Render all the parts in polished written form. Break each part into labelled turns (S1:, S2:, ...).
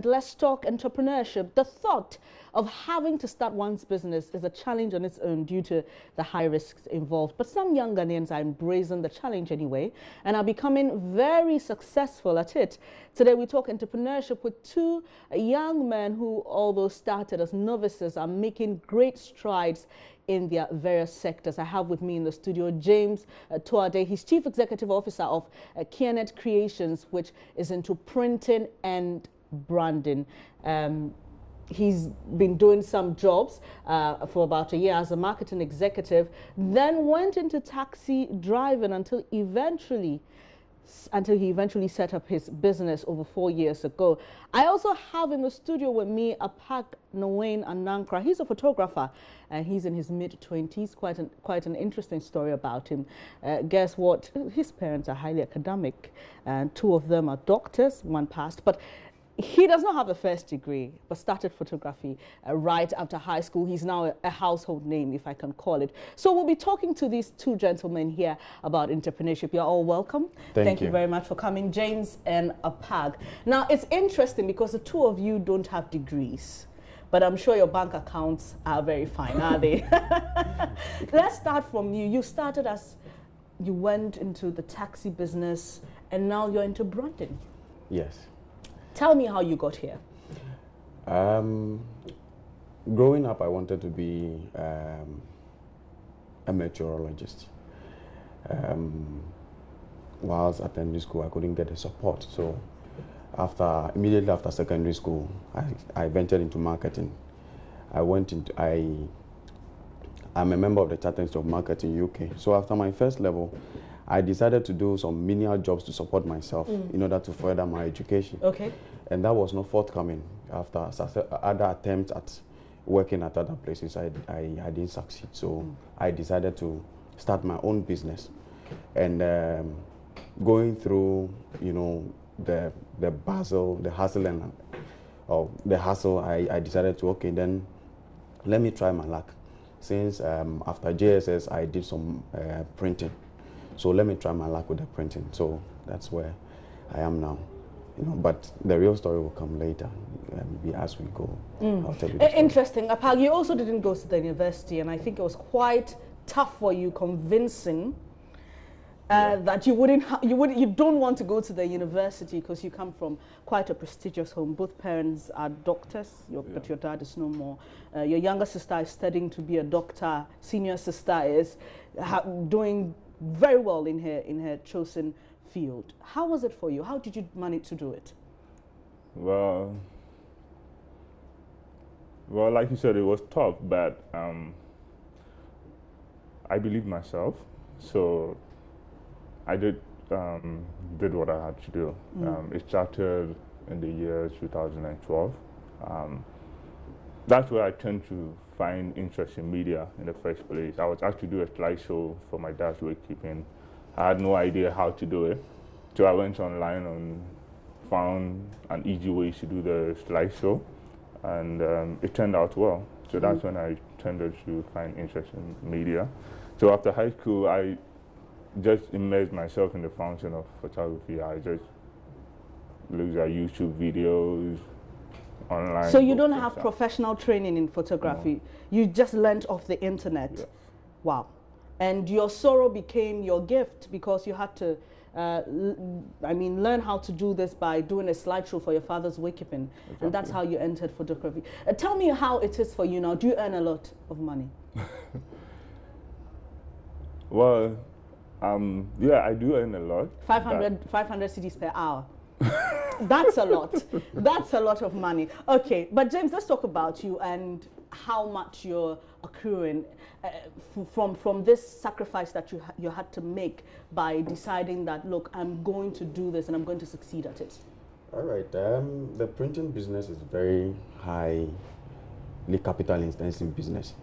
S1: segment, let's talk entrepreneurship. The thought of having to start one's business is a challenge on its own due to the high risks involved. But some young Ghanaians are embracing the challenge anyway and are becoming very successful at it. Today we talk entrepreneurship with two young men who, although started as novices, are making great strides in their various sectors. I have with me in the studio James Tuade. He's Chief Executive Officer of Kienet Creations, which is into printing and branding. He's been doing some jobs for about a year as a marketing executive, then went into taxi driving until he eventually set up his business over 4 years ago. I also have in the studio with me Apag Nowain Anankra. He's a photographer and he's in his mid-20s. Quite an interesting story about him. Guess what? His parents are highly academic and two of them are doctors, one passed. But he does not have a first degree, but started photography right after high school. He's now a household name, if I can call it. So we'll be talking to these two gentlemen here about entrepreneurship. You're all welcome. Thank you very much for coming, James and Apag. Now, it's interesting because the two of you don't have degrees, but I'm sure your bank accounts are very fine, are they? Let's start from you. You started as, you went into the taxi business, and now you're into branding.
S2: Yes.
S1: Tell me how you got here.
S2: Growing up, I wanted to be a meteorologist. Whilst attending school, I couldn't get the support. So immediately after secondary school, I ventured into marketing. I'm a member of the Chartered Institute of Marketing UK. So after my first level, I decided to do some menial jobs to support myself in order to further my education.
S1: Okay.
S2: And that was not forthcoming. After other attempts at working at other places, I didn't succeed. So I decided to start my own business. And going through, the hassle, I decided to, okay, then let me try my luck. Since after JSS, I did some printing. So let me try my luck with the printing. So that's where I am now. But the real story will come later, maybe as we go. I'll tell you.
S1: Interesting. Apag, you also didn't go to the university, and I think it was quite tough for you convincing that you don't want to go to the university because you come from quite a prestigious home. Both parents are doctors, but your dad is no more. Your younger sister is studying to be a doctor. Senior sister is doing very well in her chosen field. How was it for you? How did you manage to do it?
S3: Well, like you said, it was tough, but I believed myself, so I did what I had to do. It started in the year 2012. That's where I tend to find interest in media in the first place. I was asked to do a slideshow for my dad's bookkeeping. I had no idea how to do it. So I went online and found an easy way to do the slideshow, and it turned out well. So that's when I tended to find interest in media. So after high school, I just immersed myself in the fountain of photography. I just looked at YouTube videos, online.
S1: So you don't have professional training in photography? No. You just learned off the internet?
S3: Yes.
S1: Wow. And your sorrow became your gift because you had to, learn how to do this by doing a slideshow for your father's bookkeeping. Exactly. And that's how you entered photography. Tell me how it is for you now. Do you earn a lot of money?
S3: Well, yeah, I do earn a lot.
S1: 500 cedis per hour. That's a lot. That's a lot of money. Okay, but James, let's talk about you and how much you're accruing from this sacrifice that you had to make by deciding that, look, I'm going to do this and I'm going to succeed at it.
S2: All right. The printing business is very highly capital intensive business.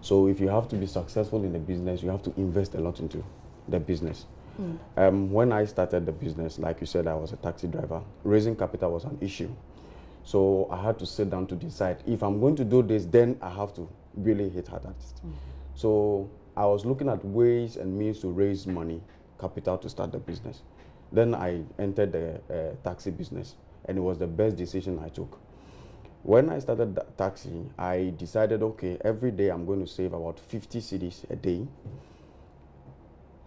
S2: So if you have to be successful in the business, you have to invest a lot into the business. When I started the business, like you said, I was a taxi driver. Raising capital was an issue. So I had to sit down to decide, if I'm going to do this, then I have to really hit hard at it. So I was looking at ways and means to raise money, capital to start the business. Then I entered the taxi business. and it was the best decision I took. When I started that taxi, I decided, okay, every day I'm going to save about 50 cedis a day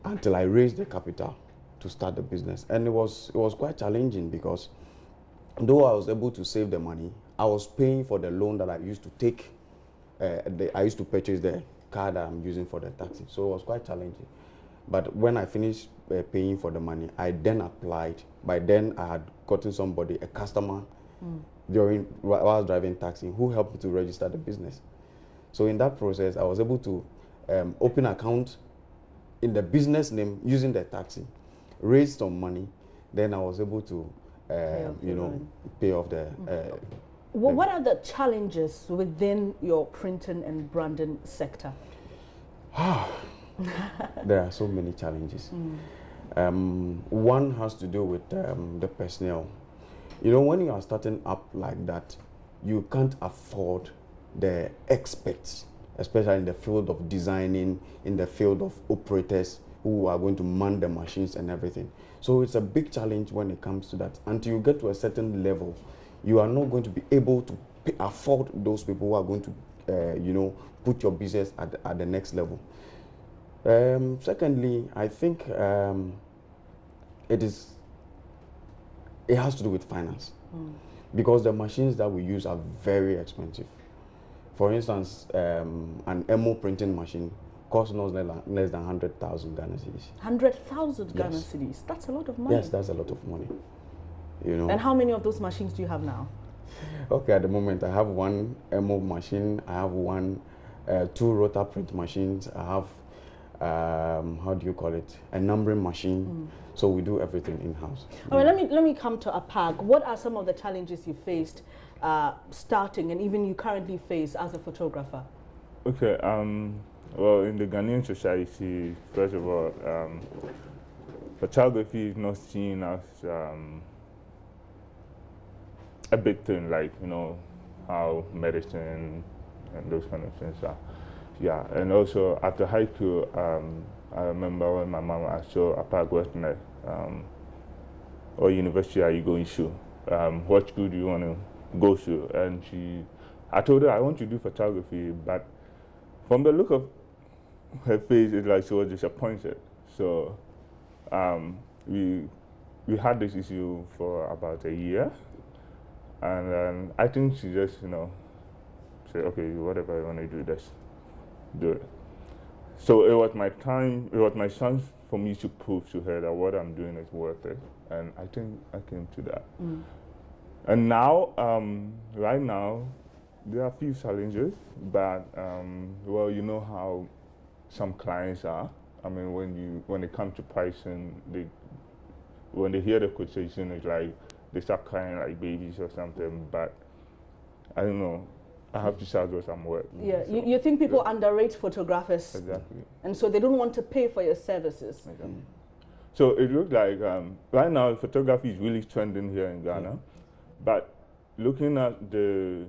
S2: until I raised the capital to start the business. And it was quite challenging because though I was able to save the money, I was paying for the loan that I used to take. I used to purchase the car that I'm using for the taxi. So it was quite challenging. But when I finished paying for the money, I then applied. By then, I had gotten somebody, a customer, while I was driving taxi, who helped me to register the business. So in that process, I was able to open an account in the business name using the taxi, raise some money. Then I was able to, pay off the.
S1: What are the challenges within your printing and branding sector?
S2: There are so many challenges. One has to do with the personnel. You know, when you are starting up like that, you can't afford the experts, especially in the field of designing, in the field of operators who are going to man the machines and everything. So it's a big challenge when it comes to that. Until you get to a certain level, you are not going to be able to afford those people who are going to, put your business at the next level. Secondly, I think it has to do with finance, because the machines that we use are very expensive. For instance, an MO printing machine costs less than 100,000 Ghana cedis.
S1: 100,000 Ghana
S2: Yes.
S1: cedis. That's a lot of money.
S2: Yes, that's a lot of money. You know.
S1: And how many of those machines do you have now?
S2: Okay, at the moment I have one MO machine. I have two rotor print machines. I have how do you call it? A numbering machine. So we do everything in-house.
S1: All right, let me come to APAG. What are some of the challenges you faced starting, and even you currently face as a photographer?
S3: Okay, well, in the Ghanaian society, first of all, photography is not seen as a big thing, like, how medicine and those kind of things are. Yeah, and also after high school, I remember when my mom asked, so APAG Western, what university are you going to? What school do you want to go to? And I told her I want to do photography, but from the look of her face, it's like she was disappointed. So we had this issue for about a year, and then I think she just, said, okay, whatever you want to do, just do it. So it was my chance for me to prove to her that what I'm doing is worth it, and I think I came to that. And now, right now, there are a few challenges, but well, you know how some clients are. I mean, when it comes to pricing, when they hear the quotation, it's like they start crying like babies or something. But I don't know. I have to charge what I'm worth.
S1: Yeah,
S3: so,
S1: you think people underrate photographers.
S3: Exactly.
S1: And so they don't want to pay for your services.
S3: Exactly. So it looks like right now photography is really trending here in Ghana, but looking at the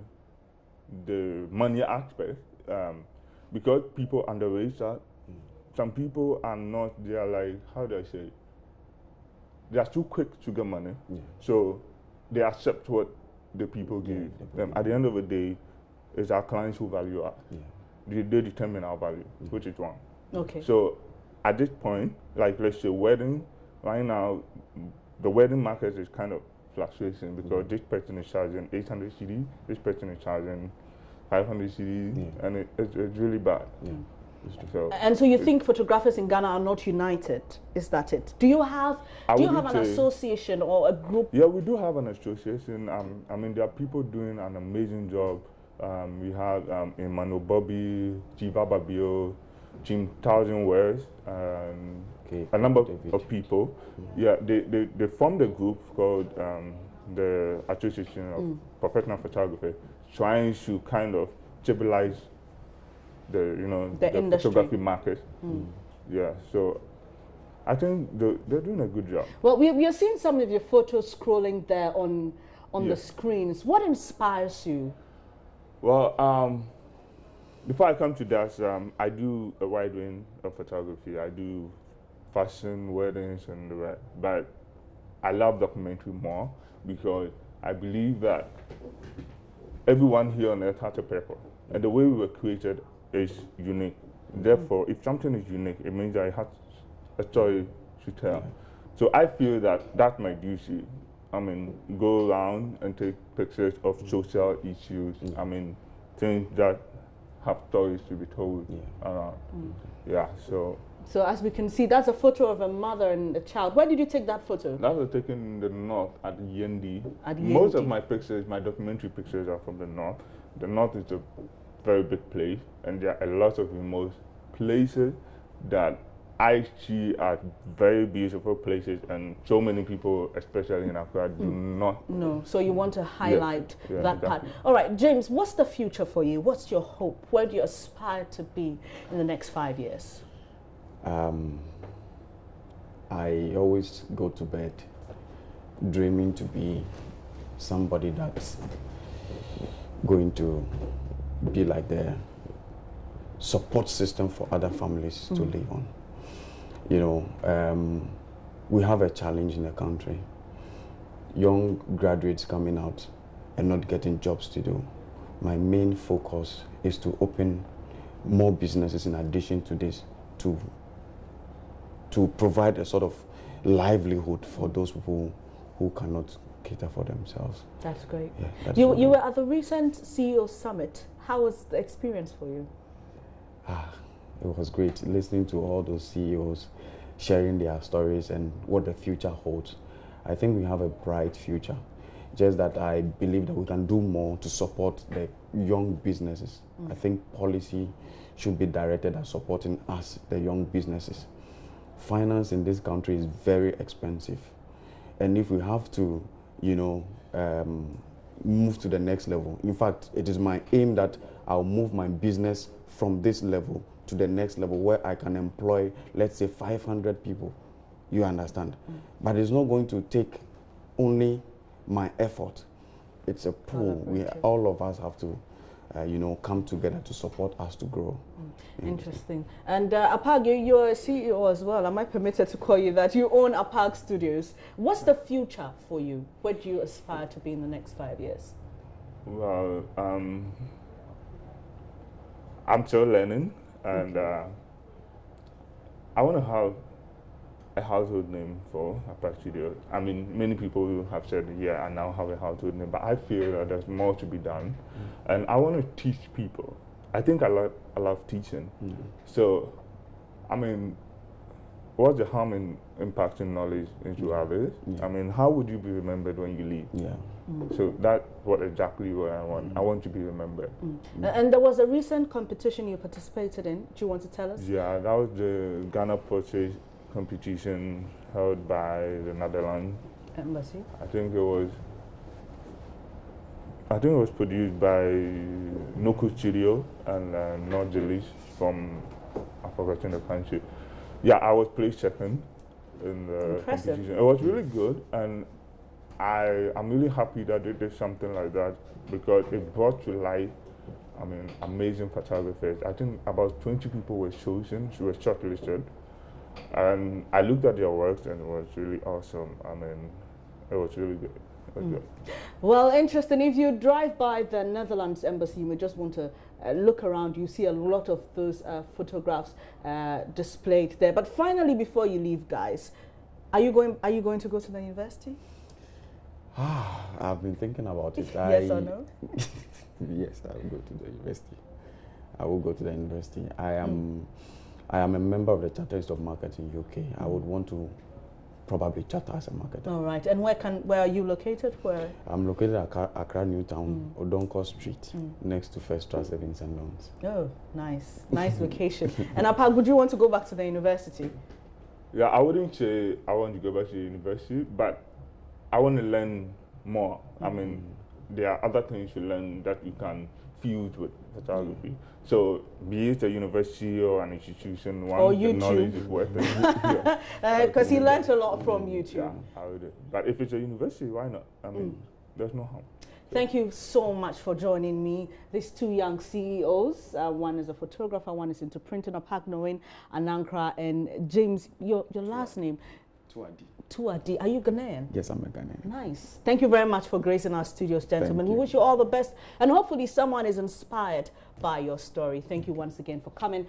S3: money aspect, because people underrate that, some people are not. They are like, how do I say it? They are too quick to get money, so they accept what the people give them. At the end of the day, it's our clients who value us. They determine our value, which is wrong.
S1: Okay.
S3: So at this point, like let's say wedding, right now, the wedding market is kind of fluctuating because this person is charging 800 CD, this person is charging 500 CD, and it's really bad.
S1: So you think photographers in Ghana are not united? Is that it? Do you have an association or a group?
S3: Yeah, we do have an association. I mean, there are people doing an amazing job. We have Emmanuel Bobby, Jiva Babio, Jim Thousand Wares, a number of people. Yeah, they formed a group called the Association of Professional Photography, trying to kind of stabilize the photography market. Yeah, so I think they're doing a good job.
S1: Well, we are seeing some of your photos scrolling there on the screens. What inspires you?
S3: Well, before I come to that, I do a wide range of photography. I do fashion, weddings, and the rest. But I love documentary more because I believe that everyone here on earth has a purpose, and the way we were created is unique. Therefore, if something is unique, it means that it has a story to tell. So I feel that that's my duty. I mean, go around and take pictures of social issues. I mean, things that have stories to be told around. Yeah, so.
S1: So as we can see, that's a photo of a mother and a child. Where did you take that photo?
S3: That was taken in the north at Yendi.
S1: At
S3: Most
S1: Yendi.
S3: of my pictures, my documentary pictures are from the north. The north is a very big place, and there are a lot of remote places that I see as very beautiful places, and so many people, especially in Accra, do not.
S1: No, so you want to highlight that
S3: exactly.
S1: part. All right, James, what's the future for you? What's your hope? Where do you aspire to be in the next 5 years?
S2: I always go to bed dreaming to be somebody that's going to be like the support system for other families to live on. You know, we have a challenge in the country. Young graduates coming out and not getting jobs to do. My main focus is to open more businesses in addition to this, to provide a sort of livelihood for those people who cannot cater for themselves.
S1: That's great.
S2: Yeah, that's
S1: You
S2: what
S1: were at the recent CEO Summit. How was the experience for you?
S2: It was great listening to all those CEOs sharing their stories and what the future holds. I think we have a bright future. Just that I believe that we can do more to support the young businesses. I think policy should be directed at supporting us, the young businesses. Finance in this country is very expensive. And if we have to, you know, move to the next level, in fact, it is my aim that I'll move my business from this level to the next level where I can employ, let's say, 500 people. You understand? But it's not going to take only my effort. It's a pool. All of us have to, you know, come together to support us to grow.
S1: Interesting. And Apag, you're a CEO as well. Am I permitted to call you that? You own Apag Studios. What's the future for you? Where do you aspire to be in the next 5 years?
S3: Well, I'm still learning, and I want to have a household name for Apag Studios. I mean, many people who have said, yeah, I now have a household name, but I feel that there's more to be done. And I want to teach people. I think I love teaching. So, I mean, what's the harm in impacting knowledge into others? I mean, how would you be remembered when you leave? So that's exactly what I want. I want to be remembered.
S1: And there was a recent competition you participated in. Do you want to tell us?
S3: Yeah, that was the Ghana Portrait competition held by the Netherlands
S1: Embassy.
S3: I think it was produced by Noku Studio and not the least from, I've forgotten the country. Yeah, I was placed second in the competition. It was really good, and I'm really happy that they did something like that because it brought to light, I mean, amazing photographers. I think about 20 people were chosen, were shortlisted. And I looked at their works and it was really awesome. I mean, it was really good. Good.
S1: Well, interesting. If you drive by the Netherlands Embassy, you may just want to look around. You see a lot of those photographs displayed there. But finally, before you leave, guys, are you going to go to the university?
S2: I've been thinking about it.
S1: Yes or no?
S2: Yes, I will go to the university. I will go to the university. I am a member of the Charter of Marketing UK. I would want to probably charter as a marketer.
S1: All right. And where are you located? Where?
S2: I'm located at Accra Newtown, Odonko Street, next to First Trust Savings and Loans.
S1: Oh, nice. Nice vacation. And Apag, would you want to go back to the university?
S3: Yeah, I wouldn't say I want to go back to the university, but I want to learn more. I mean, there are other things you learn that you can fuse with photography. So, be it a university or an institution, the knowledge is worth it.
S1: Because he learned a lot from YouTube.
S3: Yeah, I would. But if it's a university, why not? I mean, there's no harm.
S1: Thank you so much for joining me. These two young CEOs, one is a photographer, one is into printing, Apag Noin, Anankra, and James, your last name.
S2: Tuadi.
S1: Tuadi. Are you Ghanaian?
S2: Yes, I'm a Ghanaian.
S1: Nice. Thank you very much for gracing our studios, gentlemen. We wish you all the best, and hopefully someone is inspired by your story. Thank you once again for coming.